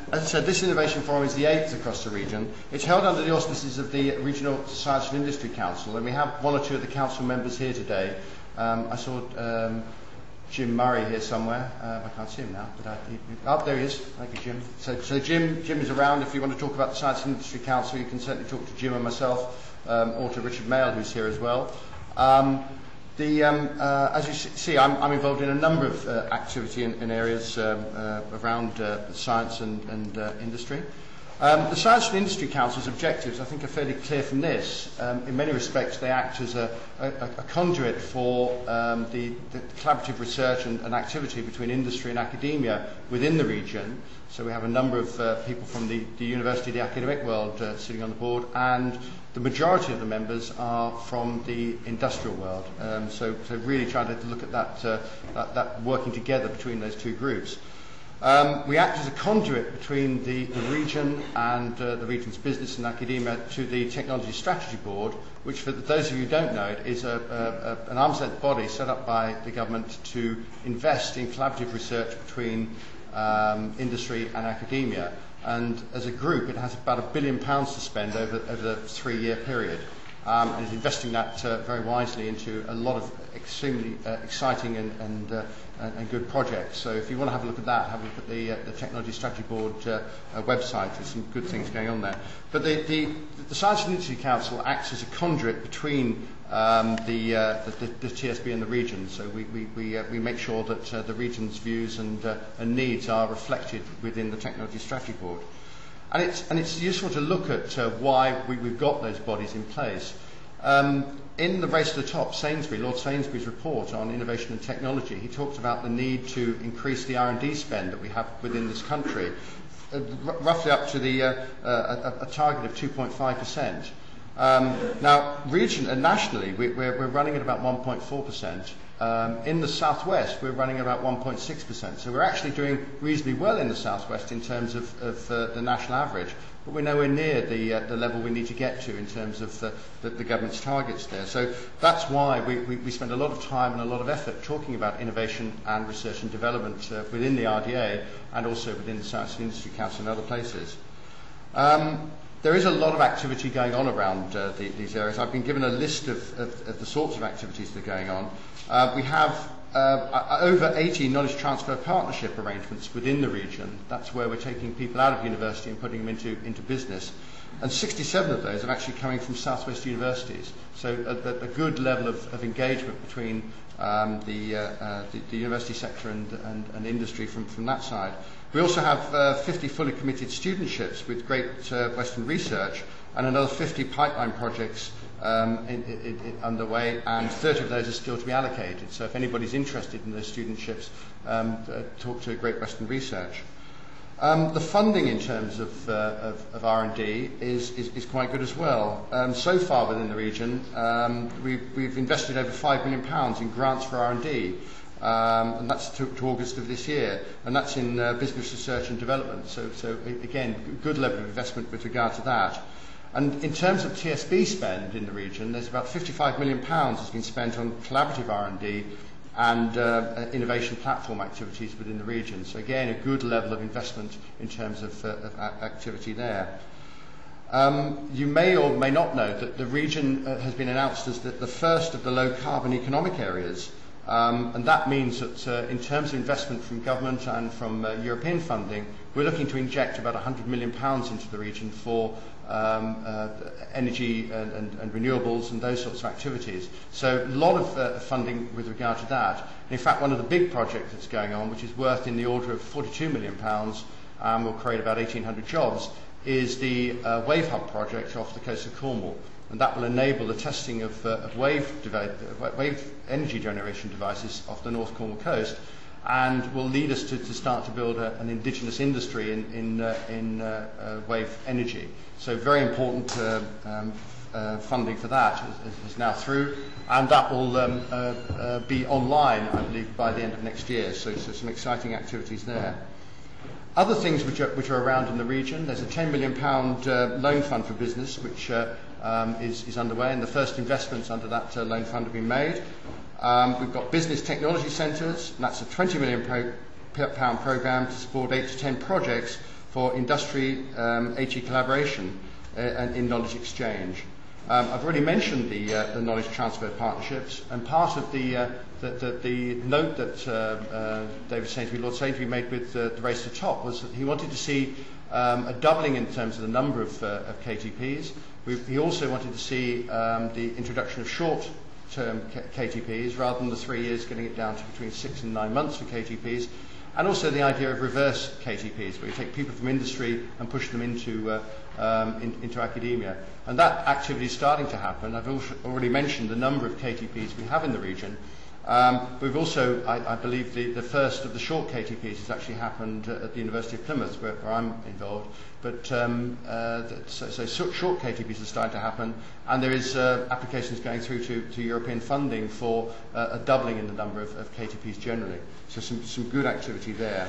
As I said, this Innovation Forum is the 8th across the region. It's held under the auspices of the Regional Science and Industry Council, and we have one or two of the council members here today. I saw Jim Murray here somewhere. I can't see him now, but there he is. Thank you, Jim. So Jim is around. If you want to talk about the Science and Industry Council, you can certainly talk to Jim and myself, or to Richard Mayle, who's here as well. As you see, I'm involved in a number of activity in areas around science and industry. The Science and Industry Council's objectives, I think, are fairly clear from this. In many respects, they act as a conduit for the collaborative research and activity between industry and academia within the region. So we have a number of people from the university, the academic world sitting on the board, and the majority of the members are from the industrial world. So really trying to look at that working together between those two groups. We act as a conduit between the region and the region's business and academia to the Technology Strategy Board, which, for those of you who don't know it, is an arm's length body set up by the government to invest in collaborative research between industry and academia. And as a group, it has about £1 billion to spend over the 3-year period. And is investing that very wisely into a lot of extremely exciting and good projects. So if you want to have a look at that, have a look at the Technology Strategy Board website. There's some good things going on there. But the Science and Industry Council acts as a conduit between the TSB and the region. So we make sure that the region's views and needs are reflected within the Technology Strategy Board. And it's useful to look at why we've got those bodies in place. In the Race to the Top, Lord Sainsbury's report on innovation and technology, he talked about the need to increase the R&D spend that we have within this country, roughly up to a target of 2.5%. Now, nationally, we're running at about 1.4%. In the southwest, we're running about 1.6%. So we're actually doing reasonably well in the southwest in terms of the national average, but we're nowhere near the level we need to get to in terms of the government's targets there. So that's why we spend a lot of time and a lot of effort talking about innovation and research and development within the RDA and also within the Science and Industry Council and other places. There is a lot of activity going on around these areas. I've been given a list of the sorts of activities that are going on. We have over 80 knowledge transfer partnership arrangements within the region. That's where we're taking people out of university and putting them into business. And 67 of those are actually coming from Southwest universities. So a good level of engagement between the university sector and industry from that side. We also have 50 fully committed studentships with Great Western Research and another 50 pipeline projects underway, and 30 of those are still to be allocated. So if anybody's interested in those studentships, talk to Great Western Research. The funding in terms of R&D is quite good as well. So far within the region, we've invested over £5 million in grants for R&D. And that's to August of this year, and that's in business research and development. So again, good level of investment with regard to that. And in terms of TSB spend in the region, there's about £55 million has been spent on collaborative R&D and innovation platform activities within the region. So again, a good level of investment in terms of activity there. You may or may not know that the region has been announced as the first of the low carbon economic areas. And that means that in terms of investment from government and from European funding, we're looking to inject about £100 million into the region for energy and renewables and those sorts of activities. So a lot of funding with regard to that. And in fact, one of the big projects that's going on, which is worth in the order of £42 million, will create about 1,800 jobs, is the Wave Hub project off the coast of Cornwall. And that will enable the testing of wave energy generation devices off the North Cornwall coast, and will lead us to start to build an indigenous industry in wave energy. So very important funding for that is now through, and that will be online, I believe, by the end of next year. So some exciting activities there. Other things which are around in the region, there's a £10 million loan fund for business, which is underway, and the first investments under that loan fund have been made. We've got business technology centres, and that's a £20 million programme to support 8 to 10 projects for industry HE collaboration and in knowledge exchange. I've already mentioned the knowledge transfer partnerships, and part of the note that David Sainsbury, Lord Sainsbury, made with the Race to the Top was that he wanted to see a doubling in terms of the number of KTPs. He also wanted to see the introduction of short-term KTPs rather than the 3 years, getting it down to between 6 and 9 months for KTPs. And also the idea of reverse KTPs, where you take people from industry and push them into academia. And that activity is starting to happen. I've already mentioned the number of KTPs we have in the region. We've also, I believe, the first of the short KTPs has actually happened at the University of Plymouth, where I'm involved. But so short KTPs are starting to happen, and there is applications going through to European funding for a doubling in the number of KTPs generally. So some good activity there.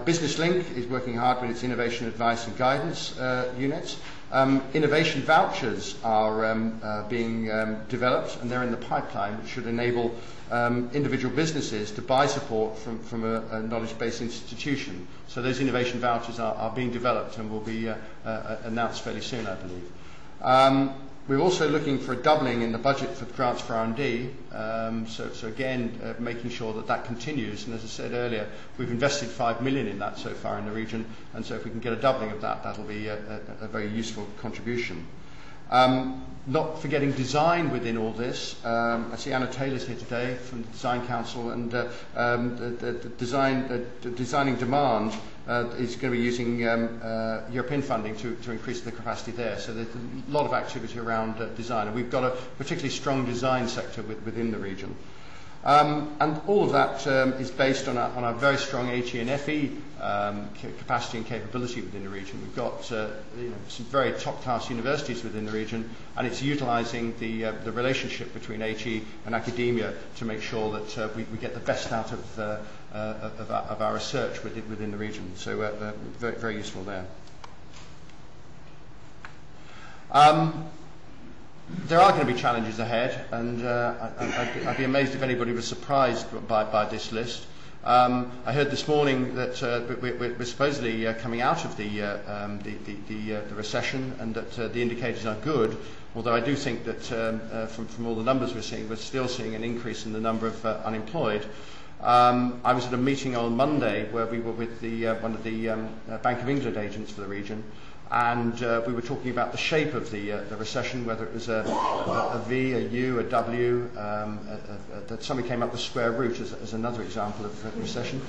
Business Link is working hard with its innovation advice and guidance units. Innovation vouchers are being developed, and they're in the pipeline, which should enable individual businesses to buy support from a knowledge-based institution. So those innovation vouchers are being developed and will be announced fairly soon, I believe. We're also looking for a doubling in the budget for grants for R&D, so again, making sure that continues. And as I said earlier, we've invested 5 million in that so far in the region, and so if we can get a doubling of that, that'll be a very useful contribution. Not forgetting design within all this. I see Anna Taylor's here today from the Design Council, and the designing demand is going to be using European funding to increase the capacity there. So there's a lot of activity around design, and we've got a particularly strong design sector within the region. And all of that is based on a very strong HE and FE capacity and capability within the region. We've got some very top-class universities within the region, and it's utilising the relationship between HE and academia to make sure that we get the best out of our research within the region. So very, very useful there. There are going to be challenges ahead, and I'd be amazed if anybody was surprised by this list. I heard this morning that we're supposedly coming out of the recession, and that the indicators are good, although I do think that from all the numbers we're still seeing an increase in the number of unemployed. I was at a meeting on Monday where we were with one of the Bank of England agents for the region, and we were talking about the shape of the recession, whether it was a V, a U, a W, that somebody came up with square root as another example of recession.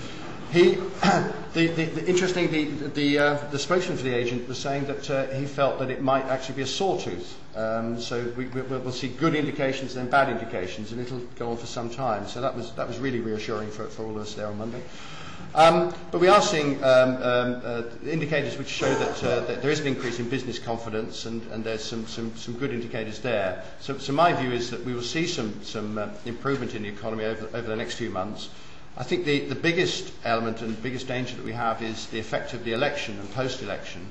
Interestingly, the spokesman for the agent was saying that he felt that it might actually be a sawtooth. So we'll see good indications and bad indications, and it'll go on for some time. So that was really reassuring for all of us there on Monday. But we are seeing indicators which show that there is an increase in business confidence, and there's some good indicators there. So my view is that we will see some improvement in the economy over the next few months. I think the biggest element and biggest danger that we have is the effect of the election and post-election,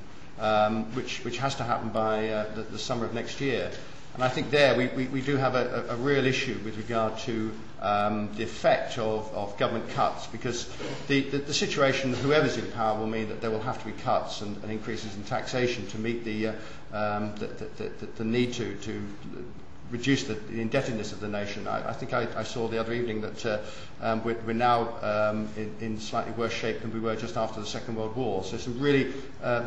which has to happen by the summer of next year. And I think there we do have a real issue with regard to the effect of government cuts, because the situation, whoever's in power, will mean that there will have to be cuts and increases in taxation to meet the need to reduce the indebtedness of the nation. I think I saw the other evening that we're now in slightly worse shape than we were just after the Second World War. So some really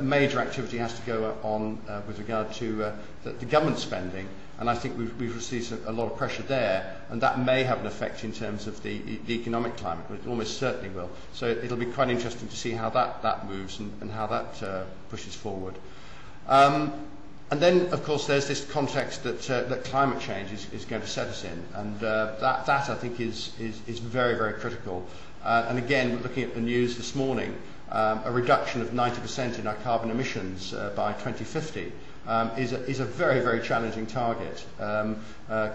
major activity has to go on with regard to the government spending, and I think we've received a lot of pressure there, and that may have an effect in terms of the economic climate. It almost certainly will. So it'll be quite interesting to see how that moves and how that pushes forward. And then, of course, there's this context that climate change is going to set us in, and that I think is very, very critical. And again, looking at the news this morning, a reduction of 90% in our carbon emissions by 2050 is a very, very challenging target.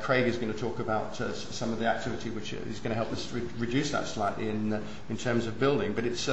Craig is going to talk about some of the activity which is going to help us reduce that slightly in terms of building, but it's